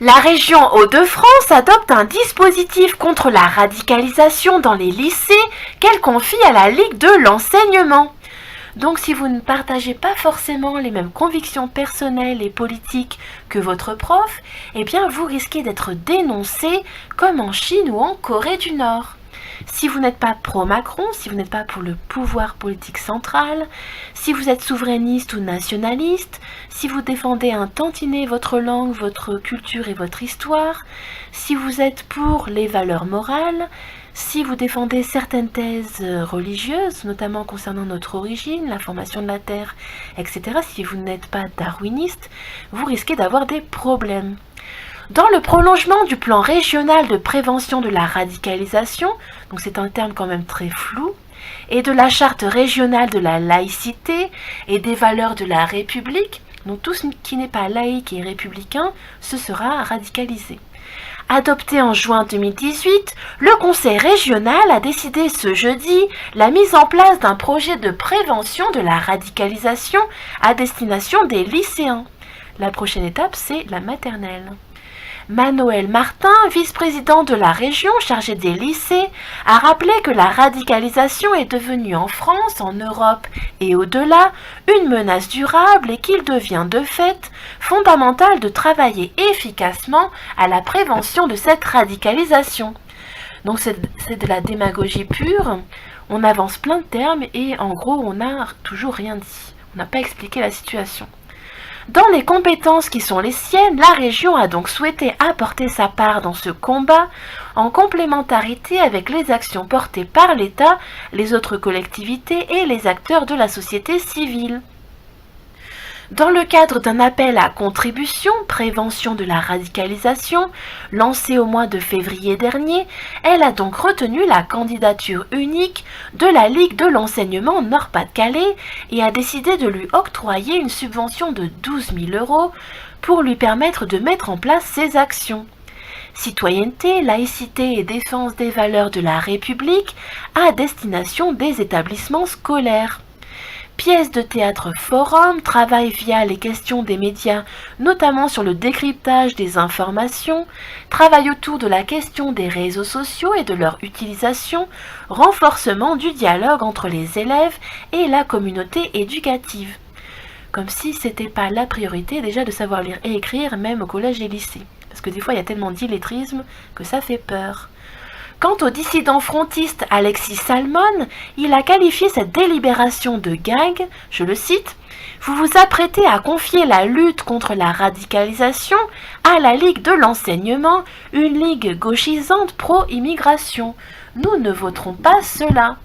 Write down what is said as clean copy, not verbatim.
La région Hauts-de-France adopte un dispositif contre la radicalisation dans les lycées qu'elle confie à la Ligue de l'enseignement. Donc si vous ne partagez pas forcément les mêmes convictions personnelles et politiques que votre prof, eh bien vous risquez d'être dénoncé comme en Chine ou en Corée du Nord. Si vous n'êtes pas pro-Macron, si vous n'êtes pas pour le pouvoir politique central, si vous êtes souverainiste ou nationaliste, si vous défendez un tantinet votre langue, votre culture et votre histoire, si vous êtes pour les valeurs morales, si vous défendez certaines thèses religieuses, notamment concernant notre origine, la formation de la Terre, etc., si vous n'êtes pas darwiniste, vous risquez d'avoir des problèmes. Dans le prolongement du plan régional de prévention de la radicalisation, donc c'est un terme quand même très flou, et de la charte régionale de la laïcité et des valeurs de la République, donc tout ce qui n'est pas laïque et républicain, ce sera radicalisé. Adopté en juin 2018, le Conseil régional a décidé ce jeudi la mise en place d'un projet de prévention de la radicalisation à destination des lycéens. La prochaine étape, c'est la maternelle. Manuel Martin, vice-président de la région chargé des lycées, a rappelé que la radicalisation est devenue en France, en Europe et au-delà une menace durable et qu'il devient de fait fondamental de travailler efficacement à la prévention de cette radicalisation. Donc c'est de la démagogie pure, on avance plein de termes et en gros on n'a toujours rien dit, on n'a pas expliqué la situation. Dans les compétences qui sont les siennes, la région a donc souhaité apporter sa part dans ce combat en complémentarité avec les actions portées par l'État, les autres collectivités et les acteurs de la société civile. Dans le cadre d'un appel à contribution prévention de la radicalisation, lancé au mois de février dernier, elle a donc retenu la candidature unique de la Ligue de l'enseignement Nord-Pas-de-Calais et a décidé de lui octroyer une subvention de 12 000 € pour lui permettre de mettre en place ses actions. Citoyenneté, laïcité et défense des valeurs de la République à destination des établissements scolaires. Pièces de théâtre forum travaillent via les questions des médias, notamment sur le décryptage des informations, travaillent autour de la question des réseaux sociaux et de leur utilisation, renforcement du dialogue entre les élèves et la communauté éducative. Comme si c'était pas la priorité déjà de savoir lire et écrire même au collège et lycée. Parce que des fois il y a tellement d'illettrisme que ça fait peur. Quant au dissident frontiste Alexis Salmon, il a qualifié cette délibération de gag, je le cite, « Vous vous apprêtez à confier la lutte contre la radicalisation à la Ligue de l'enseignement, une ligue gauchisante pro-immigration. Nous ne voterons pas cela. »